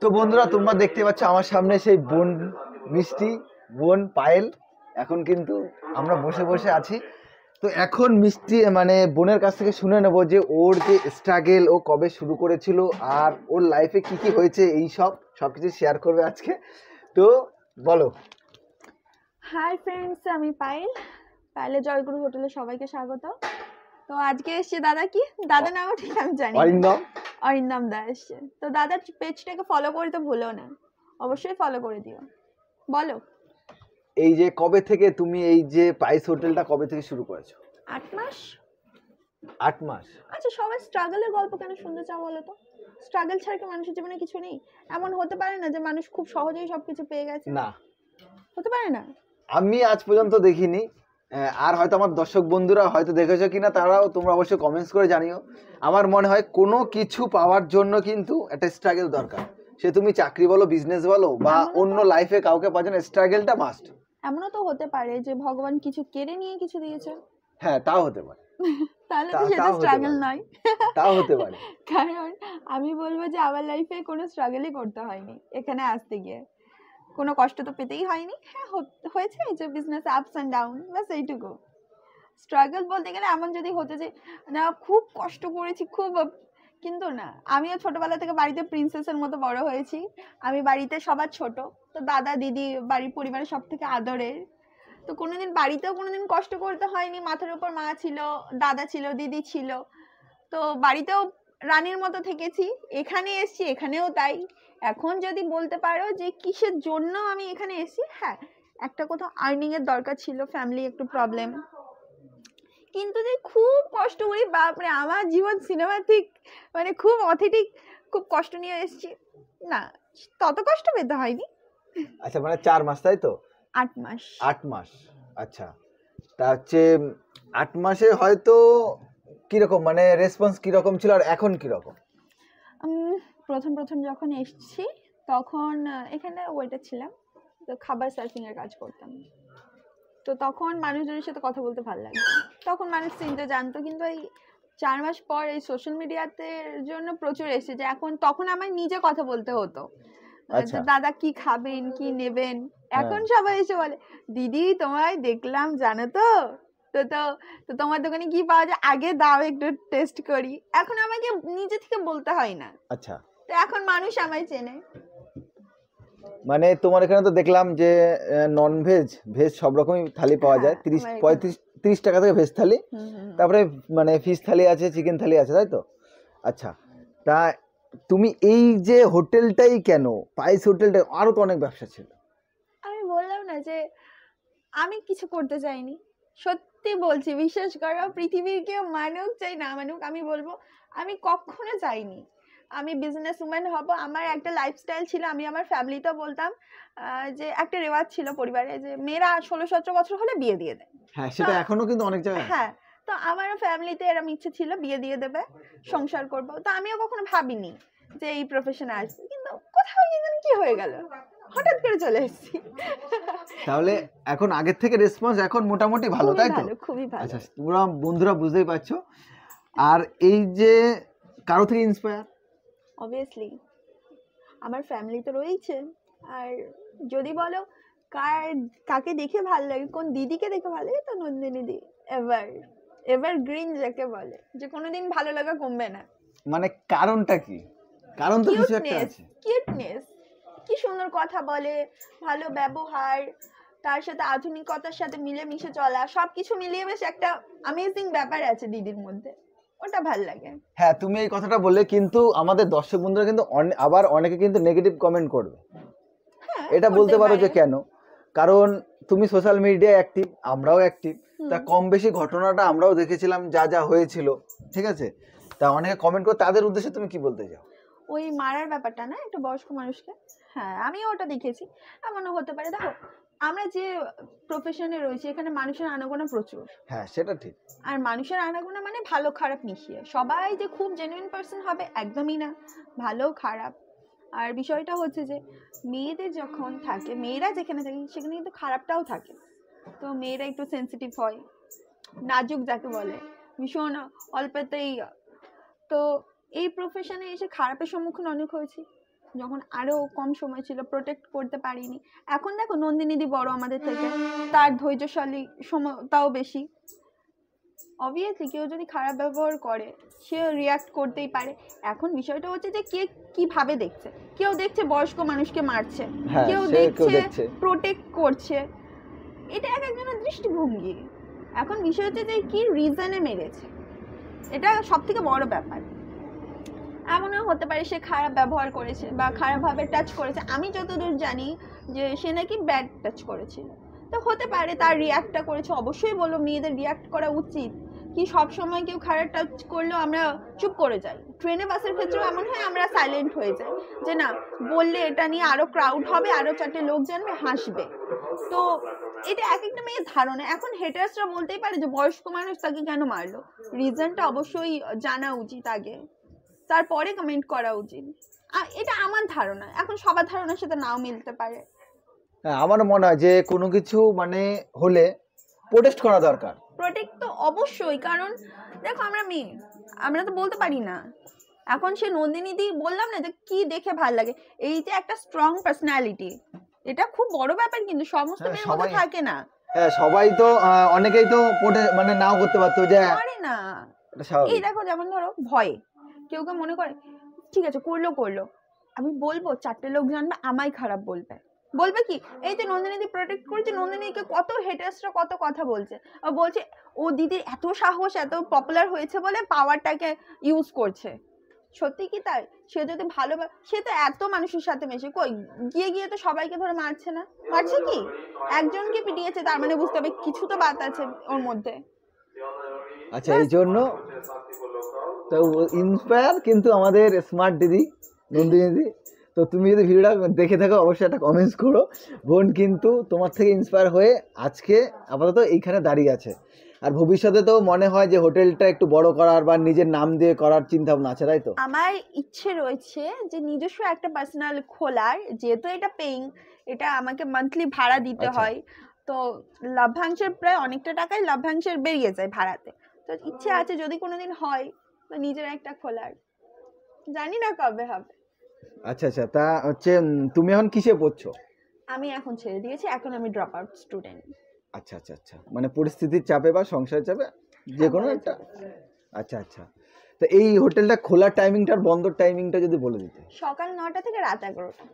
তো বন্ধুরা তোমরা দেখতে পাচ্ছ আমার সামনে সেই বোন মিষ্টি, বোন পায়েল। এখন কিন্তু আমরা বসে বসে আছি। তো এখন মিষ্টি মানে বোনের কাছ থেকে শুনে নেবো যে ওর যে স্ট্রাগল ও কবে শুরু করেছিল আর ওর লাইফে কি কি হয়েছে, এই সবকিছু শেয়ার করবে আজকে। তো বলো। হাই ফ্রেন্ডস, আমি পায়েলের জয়গুরু হোটেলে সবাইকে স্বাগত। তো আজকে এসছে দাদা, কি দাদা নামও ঠিক আমি জানি না, অরিন্দম দা এসছে। তো দাদার পেজটাকে ফলো করতে ভুলো না, অবশ্যই ফলো করে দিও। বলো, এই যে কবে থেকে তুমি এই যে পাইস হোটেলটা কবে থেকে শুরু করেছো? 8 মাস। 8 মাস। আচ্ছা, সবাই স্ট্রাগলের গল্প কেন শুনতে চাও বলো তো? স্ট্রাগল ছাড়া কি মানুষের জীবনে কিছু নেই? এমন হতে পারে না যে মানুষ খুব সহজেই সবকিছু পেয়ে গেছে? না, হতে পারে না। আমি আজ পর্যন্ত দেখিনি। আর হয়তো আমার দর্শক বন্ধুরা হয়তো দেখেছো কিনা, তারাও তোমরা অবশ্যই কমেন্টস করে জানিও। আমার মনে হয় কোনো কিছু পাওয়ার জন্য কিন্তু একটা স্ট্রাগল দরকার। সে তুমি চাকরি বলো, বিজনেস বলো, বা অন্য লাইফে কাউকে পাওয়ার জন্য স্ট্রাগলটা মাস্ট। এমনও তো হতে পারে যে ভগবান কিছু কেড়ে নিয়ে কিছু দিয়েছে। হ্যাঁ, তাও হতে পারে। তাহলে তো সেটা স্ট্রাগল নয়। তাও হতে পারে। কারণ আমি বলবো যে আমার লাইফে কোনো স্ট্রাগলই করতে হয়নি এখানে আসতে গিয়ে। কোনো কষ্ট তো পেতেই হয়নি। হ্যাঁ, হয়েছে যে বিজনেস আপস অ্যান্ড ডাউন, বাস এইটুকু। স্ট্রাগল বলতে গেলে এমন যদি হতো যে না খুব কষ্ট করেছি খুব, কিন্তু না। আমিও ছোটবেলা থেকে বাড়িতে প্রিন্সেসের মতো বড় হয়েছি। আমি বাড়িতে সবার ছোট, তো দাদা দিদি বাড়ির পরিবারের সব থেকে আদরের। তো কোনোদিন বাড়িতেও কোনোদিন কষ্ট করতে হয়নি। মাথার উপর মা ছিল, দাদা ছিল, দিদি ছিল। তো বাড়িতেও রানীর মতো থেকেছি। এখানে এসেছি, এখানেও তাই। এখন যদি বলতে পারো যে কিসের জন্য আমি এখানে এসেছি, হ্যাঁ, একটা কোথাও আর্নিং এর দরকার ছিল, ফ্যামিলি একটু প্রবলেম। কিন্তু যে খুব কষ্ট করি, বাপরে, আমার জীবন সিনেমাটিক, মানে খুব অথেন্টিক, খুব কষ্ট নিয়ে এসেছি না, তত কষ্ট পেতে হয়নি। আচ্ছা, মানে 4 মাস, তাই তো? 8 মাস। 8 মাস। আচ্ছা, তা হচ্ছে 8 মাসে হয়তো কিরকম মানে রেসপন্স কিরকম ছিল আর এখন কিরকম? প্রথম যখন এসেছি তখন এখানে ওয়েটার ছিলাম, তো খাবার সার্ভিং এর কাজ করতাম। তো তখন মানুষজনের সাথে কথা বলতে ভালো লাগতো, তখন মানুষ চিনতে জানতো। কিন্তু এই 4 মাস পর এই সোশ্যাল মিডিয়াতে জন্য প্রচুর এসেছে। এখন তখন আমার নিজে কথা বলতে হতো, যে দাদা কি খাবেন, কি নেবেন। এখন সবাই এসে বলে দিদি তোমায় দেখলাম জানো তো, তো তো তো তোমার দোকানে কি পাওয়া যায়, আগে দাও একটু টেস্ট করি। এখন আমাকে নিজে থেকে বলতে হয় না। আচ্ছা, তো এখন মানুষ আমায় চেনে। মানে তোমার এখানে তো দেখলাম যে নন ভেজ ভেজ সব রকমই থালি পাওয়া যায়। 30 টাকা থেকে ভেজ থালি, তারপরে মানে ফিশ থালি আছে, চিকেন থালি আছে, তাই তো? আচ্ছা, তা তুমি এই যে হোটেলটাই কেন, পাইস হোটেলটা, আরো তো অনেক ব্যবসা ছিল। আমি বললাম না যে আমি কিছু করতে চাইনি। সত্যি বলছি, বিশ্বাস করো, পৃথিবীর কেউ মানুক চাই না মানুক, আমি বলবো আমি কখনো চাইনি আমি বিজনেস উম্যান হব। আমার একটা লাইফস্টাইল ছিল। আমি আমার ফ্যামিলিতেও বলতাম যে একটা রেওয়াজ ছিল পরিবারে যে মেয়েরা 16-17 বছর হলে বিয়ে দিয়ে দেয়। হ্যাঁ, সেটা এখনো কিন্তু অনেক জায়গায়। হ্যাঁ, তো আমারও ফ্যামিলিতে এরকম ইচ্ছে ছিল, বিয়ে দিয়ে দেবে, সংসার করবো। তো আমিও কখনো ভাবিনি যে এই প্রফেশনে আসবো। কিন্তু কোথাও কি হয়ে গেল, হঠাৎ করে চলে এসেছি। তাহলে এখন আগের থেকে রেসপন্স এখন মোটামুটি ভালো, তাই তো? খুবই ভালো। আচ্ছা, তোমরা বন্ধুরা বুঝতেই পারছো। আর এই যে কারো থেকে ইন্সপায়ার? অবভিয়াসলি আমার ফ্যামিলি তো রয়েছে। আর যদি বলো কাকে দেখে ভালো লাগে, কোন দিদিকে দেখে ভালো লাগে, তো নন্দিনী দি। এভার গ্রিন যাকে বলে, যে কোনোদিন ভালো লাগা কমবে না। মানে কারণটা কি? কারণ তো কিছু একটা আছে। কিউটনেস, কি সুন্দর কথা বলে, ভালো ব্যবহার, তার সাথে আধুনিকতার সাথে মিলে মিশে চলা, সবকিছু মিলিয়ে বেশ একটা অ্যামেজিং ব্যাপার আছে দিদির মধ্যে। ওটা ভাল লাগে। হ্যাঁ, তুমি এই কথাটা বললে, কিন্তু আমাদের দর্শক বন্ধুরা কিন্তু আবার অনেকে কিন্তু নেগেটিভ কমেন্ট করবে। এটা বলতে পারো যে কেন? কারণ তুমি সোশ্যাল মিডিয়ায় অ্যাক্টিভ, আমরাও অ্যাক্টিভ। তা কম বেশি ঘটনাটা আমরাও দেখেছিলাম, যা যা হয়েছিল, ঠিক আছে? তা অনেকে কমেন্ট করে, তাদের উদ্দেশ্যে তুমি কি বলতে চাও? ওই মারার ব্যাপারটা না, একটা বয়স্ক মানুষকে, হ্যাঁ আমিও ওটা দেখেছি। এমনও হতে পারে, দেখো আমরা যে প্রফেশনে রয়েছে এখানে মানুষের আনাগোনা প্রচুর। হ্যাঁ, সেটা ঠিক। আর মানুষের আনাগোনা মানে ভালো খারাপ মিশিয়ে, সবাই যে খুব জেনুইন পার্সন হবে একদমই না, ভালো খারাপ। আর বিষয়টা হচ্ছে যে মেয়েদের যখন থাকে, মেয়েরা যেখানে থাকে সেখানে কিন্তু খারাপটাও থাকে। তো মেয়েরা একটু সেন্সিটিভ হয়, নাজুক যাকে বলে, ভীষণ অল্পতেই। তো এই প্রফেশনে এসে খারাপের সম্মুখীন অনেক হয়েছি। যখন আরো কম সময় ছিল প্রোটেক্ট করতে পারিনি। এখন দেখো নন্দিনীদি বড় আমাদের থেকে, তার ধৈর্যশালী সময়টাও বেশি। অবভিয়াসলি কেউ যদি খারাপ ব্যবহার করে সে রিয়াক্ট করতেই পারে। এখন বিষয়টা হচ্ছে যে কে কিভাবে দেখছে। কেউ দেখছে বয়স্ক মানুষকে মারছে, হ্যাঁ, কেউ সে কেউ দেখছে দেখছে। প্রোটেক্ট করছে, এটা এক একজনের দৃষ্টিভঙ্গি। এখন বিষয় হচ্ছে যে কি রিজনে মেরেছে, এটা সব থেকে বড় ব্যাপার। এমনও হতে পারে সে খারাপ ব্যবহার করেছে বা খারাপভাবে টাচ করেছে, আমি যতদূর জানি যে সে নাকি ব্যাড টাচ করেছিল, তো হতে পারে তার রিয়াক্টটা করেছে। অবশ্যই বলবো মেয়েদের রিয়াক্ট করা উচিত। কি সব সময় কেউ খারাপ টাচ করলেও আমরা চুপ করে যাই? ট্রেনে বাসের ক্ষেত্রেও এমন হয়, আমরা সাইলেন্ট হয়ে যাই যে না বললে এটা নিয়ে আরো ক্রাউড হবে, আরো চারটে লোক জানবে, হাসবে। তো এটা এক একটা মেয়ের ধারণা। এখন হেটার্সরা বলতেই পারে যে বয়স্ক মানুষ তাকে কেন মারলো, রিজনটা অবশ্যই জানা উচিত আগে, তারপরে কমেন্ট করা উচিত। এটা আমার ধারণা, এখন সবার ধারণার সাথে নাও মিলতে পারে। হ্যাঁ, আমার মনে হয় যে কোনো কিছু মানে হলে প্রোটেস্ট করা দরকার। প্রোটেক্ট তো অবশ্যই, কারণ দেখো আমরা মেয়ে, আমরা তো বলতে পারি না। এখন সে নন্দিনী দি বললাম না যে কি দেখে ভাল লাগে, এই যে একটা স্ট্রং পার্সোনালিটি, এটা খুব বড় ব্যাপার, কিন্তু সমস্ত হ্যাঁ, মেয়ের মধ্যে সবাই- থাকে না। হ্যাঁ, সবাই তো অনেকেই তো মানে নাও করতে পারতো যে পারে না। এটা স্বাভাবিক। এই দেখো যেমন ধরো ভয়ে কেউ কেউ মনে করে ঠিক আছে করলো করলো, আমি বলবো চারটে লোক জানবে আমায় খারাপ বলবে। বলবে কি, এই যে নন্দিনী প্রোটেক্ট করেছে, নন্দিনীকে কত হেটার্সরা কত কথা বলছে, আর বলছে ও দিদির এত সাহস, এত পপুলার হয়েছে বলে পাওয়ারটাকে ইউজ করছে। সত্যি কি তাই? সে যদি ভালো, সে তো এত মানুষের সাথে মেশে, কই গিয়ে গিয়ে তো সবাইকে ধরে মারছে না, মারছে কি একজনকে পিটিয়েছে, তার মানে বুঝতে হবে কিছু তো বাত আছে ওর মধ্যে। আচ্ছা, এই জন্য তো ইন্সপায়ার কিন্তু আমাদের স্মার্ট দিদি নন্দিনী দিদি। তো তুমি যদি ভিডিওটা দেখে থাকো অবশ্যই একটা কমেন্টস করো। বোন কিন্তু তোমার থেকে ইন্সপায়ার হয়ে আজকে আপাতত এইখানে দাঁড়িয়ে আছে। আর ভবিষ্যতে তো মনে হয় যে হোটেলটা একটু বড় করার বা নিজের নাম দিয়ে করার চিন্তা ভাবনা আছে, তাই তো? আমার ইচ্ছে রয়েছে যে নিজস্ব একটা পার্সোনাল খোলার, যেহেতু এটা পেইং, এটা আমাকে মান্থলি ভাড়া দিতে আচ্ছা। হয়, তো লভ্যাংশের প্রায় অনেকটা টাকাই লভ্যাংশের বেরিয়ে যায় ভাড়াতে। তো ইচ্ছে আছে যদি কোনোদিন হয় তো নিজের একটা খোলার, জানি না কবে হবে। আচ্ছা আচ্ছা, তা হচ্ছে তুমি এখন কিসে পড়ছো? আমি এখন ছেড়ে দিয়েছি, এখন আমি ড্রপ আউট স্টুডেন্ট। আচ্ছা আচ্ছা আচ্ছা, মানে পরিস্থিতির চাপে বা সংসারের চাপে যে কোনো একটা। আচ্ছা আচ্ছা, তো এই হোটেলটা খোলার টাইমিংটা আর বন্ধর টাইমিংটা যদি বলে দিতে। সকাল 9টা থেকে রাত 11টা।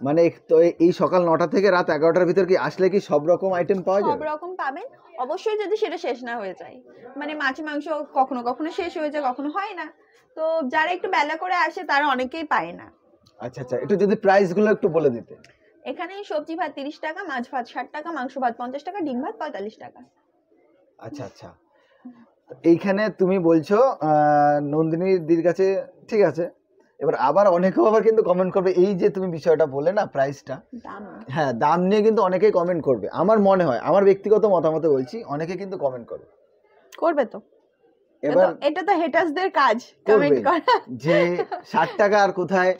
মানে তো এই সকাল 9টা থেকে রাত 11টার ভিতর কি আসলে কি সব রকম আইটেম পাওয়া সব যাবে? রকম পাবেন, অবশ্যই যদি সেটা শেষ না হয়ে যায়। মানে মাছ মাংস কখনো কখনো শেষ হয়ে যায়, কখনো হয় না। তো যারা একটু বেলা করে আসে তারা অনেকেই পায় না। আচ্ছা আচ্ছা, একটু যদি প্রাইসগুলো একটু বলে দিতে। এখানে সবজি ভাত 30 টাকা, মাছ ভাত 60 টাকা, মাংস ভাত 50 টাকা, ডিম ভাত 45 টাকা। আচ্ছা আচ্ছা, এইখানে তুমি বলছো নন্দিনী দিদির কাছে, ঠিক আছে। এবার আবার অনেকেও আবার কিন্তু কমেন্ট করবে এই যে তুমি বিষয়টা বলে না প্রাইসটা, দাম হ্যাঁ দাম নিয়ে কিন্তু অনেকেই কমেন্ট করবে। আমার মনে হয়, আমার ব্যক্তিগত মতামতে বলছি, অনেকে কিন্তু কমেন্ট করবে। করবে তো, এবার এটা তো হেটার্সদের কাজ করবে কমেন্ট করা। যে 60 টাকা আর কোথায়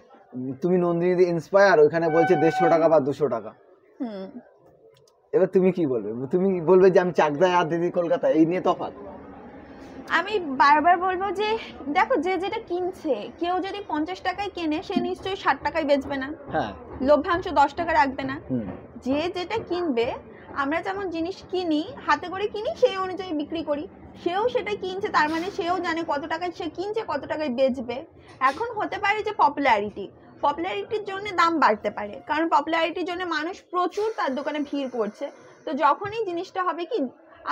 তুমি নন্দিনী দি ইন্সপায়ার, ওখানে বলছে 150 টাকা বা 200 টাকা। হুম, এবার তুমি কি বলবে? তুমি বলবে যে আমি চাকদায় আর দিদি কলকাতা, এই নিয়ে তফাৎ? আমি বারবার বলবো যে দেখো যে যেটা কিনছে, কেউ যদি 50 টাকায় কেনে সে নিশ্চয়ই 60 টাকায় বেচবে না, হ্যাঁ, লভ্যাংশ 10 টাকা রাখবে না। হুম, যে যেটা কিনবে, আমরা যেমন জিনিস কিনি হাতে করে কিনি, সেই অনুযায়ী বিক্রি করি। সেও সেটা কিনছে, তার মানে সেও জানে কত টাকায় সে কিনছে, কত টাকায় বেচবে। এখন হতে পারে যে পপুলারিটির জন্য দাম বাড়তে পারে, কারণ পপুলারিটির জন্য মানুষ প্রচুর তার দোকানে ভিড় করছে। তো যখনই জিনিসটা হবে কি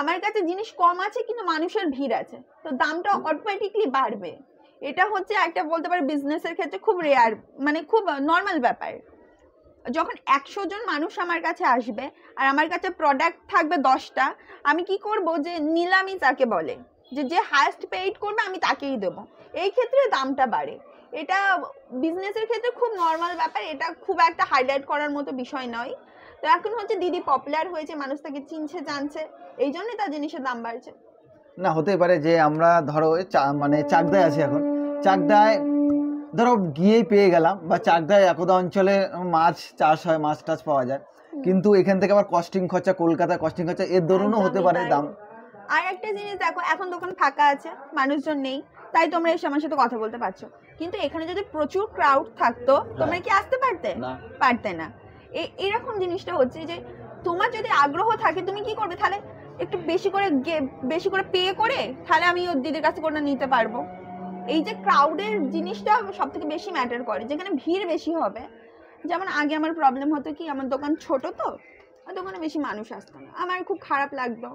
আমার কাছে জিনিস কম আছে কিন্তু মানুষের ভিড় আছে, তো দামটা অটোমেটিকলি বাড়বে। এটা হচ্ছে একটা বলতে পারে বিজনেসের ক্ষেত্রে খুব রেয়ার, মানে খুব নর্মাল ব্যাপার। যখন 100 জন মানুষ আমার কাছে আসবে আর আমার কাছে প্রোডাক্ট থাকবে 10টা, আমি কি করব যে নিলামি তাকে বলে, যে যে হাইয়েস্ট পেইড করবে আমি তাকেই দেব। এই ক্ষেত্রে দামটা বাড়ে। এটা বিজনেসের ক্ষেত্রে খুব নর্মাল ব্যাপার, এটা খুব একটা হাইলাইট করার মতো বিষয় নয়। তো এখন হচ্ছে দিদি পপুলার হয়েছে, মানুষ তাকে চিনছে জানছে, এই জন্যই তার জিনিসের দাম বাড়ছে। না হতে পারে যে আমরা ধরো মানে চাকদায় আছি এখন, চাকদায় ধরো গিয়েই পেয়ে গেলাম, বা চাকদায় একদা অঞ্চলে মাছ চাষ হয়, মাছ টাছ পাওয়া যায়, কিন্তু এখান থেকে আবার কস্টিং খরচা, কলকাতায় কস্টিং খরচা, এর দরুনও হতে পারে দাম। আর একটা জিনিস দেখো, এখন দোকান ফাঁকা আছে, মানুষজন নেই, তাই তোমরা এসে আমার সাথে কথা বলতে পারছো। কিন্তু এখানে যদি প্রচুর ক্রাউড থাকতো তোমরা কি আসতে পারতে? পারতে না। এরকম জিনিসটা হচ্ছে যে তোমার যদি আগ্রহ থাকে তুমি কি করবে, তাহলে একটু বেশি করে পে করে তাহলে আমি ওর দিদির কাছে করে নিতে পারবো। এই যে ক্রাউডের জিনিসটা সব থেকে বেশি ম্যাটার করে, যেখানে ভিড় বেশি হবে। যেমন আগে আমার প্রবলেম হতো কি, আমার দোকান ছোট, তো দোকানে বেশি মানুষ আসতো না, আমার খুব খারাপ লাগতো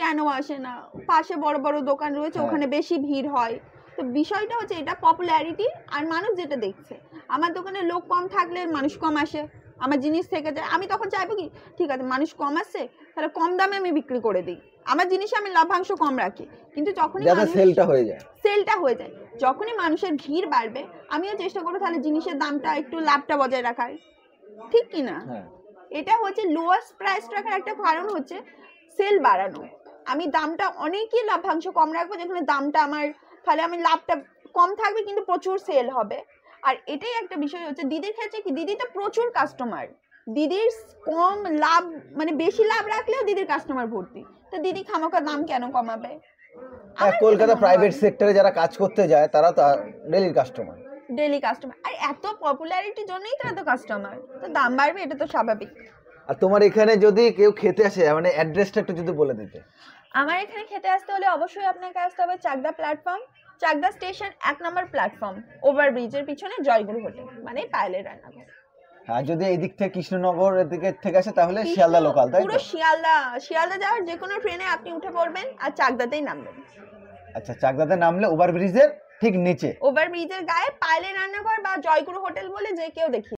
কেন আসে না, পাশে বড় বড় দোকান রয়েছে ওখানে বেশি ভিড় হয়। তো বিষয়টা হচ্ছে এটা পপুলারিটি আর মানুষ যেটা দেখছে। আমার দোকানে লোক কম থাকলে মানুষ কম আসে, আমার জিনিস থেকে যায়। আমি তখন চাইবো কি, ঠিক আছে মানুষ কম আসছে তাহলে কম দামে আমি বিক্রি করে দিই, আমার জিনিসে আমি লাভাংশ কম রাখি। কিন্তু যখনই সেলটা হয়ে যায়, যখনই মানুষের ভিড় বাড়বে আমিও চেষ্টা করবো তাহলে জিনিসের দামটা একটু লাভটা বজায় রাখার, ঠিক কি না? এটা হচ্ছে লোয়েস্ট প্রাইস রাখার একটা কারণ হচ্ছে সেল বাড়ানো। আমি দামটা অনেকই লাভাংশ কম রাখবো, যেখানে দামটা আমার তাহলে আমি লাভটা কম থাকবে কিন্তু প্রচুর সেল হবে। আর এটাই একটা বিষয় হচ্ছে দিদির ক্ষেত্রে কি, দিদি তো প্রচুর কাস্টমার, দিদির কম লাভ মানে বেশি লাভ রাখলেও দিদির কাস্টমার ভর্তি, তো দিদি খামাখা দাম কেন কমাবে? কলকাতা প্রাইভেট সেক্টরে যারা কাজ করতে যায় তারা তো ডেইলি কাস্টমার, আর এত পপুলারিটির জন্যই তো এত কাস্টমার, তো দাম বাড়বে, এটা তো স্বাভাবিক। আর তোমার এখানে যদি কেউ খেতে আসে মানে অ্যাড্রেসটা একটু যদি বলে দিতে। আমার এখানে খেতে আসতে হলে অবশ্যই আপনাকে আসতে হবে চাকদা প্ল্যাটফর্ম, চাকদা স্টেশন 1 নম্বর প্ল্যাটফর্ম, ওভারব্রিজের পিছনে জয়গুরু হোটেল মানে পায়েলের রান্নাঘর। আর যদি এই দিক থেকে কৃষ্ণনগর দিকে থেকে আসে তাহলে শিয়ালদা লোকাল, তাই তো? পুরো শিয়ালদা যাওয়ার যে কোনো ট্রেনে আপনি উঠে পড়বেন আর চাকদাতেই নামবেন। আচ্ছা, চাকদাতে নামলে ওভারব্রিজের ঠিক নিচে, ওভারব্রিজের গায়ে পায়েলের রান্নাঘর বা জয়গুরু হোটেল বলে যে কেউ দেখিয়ে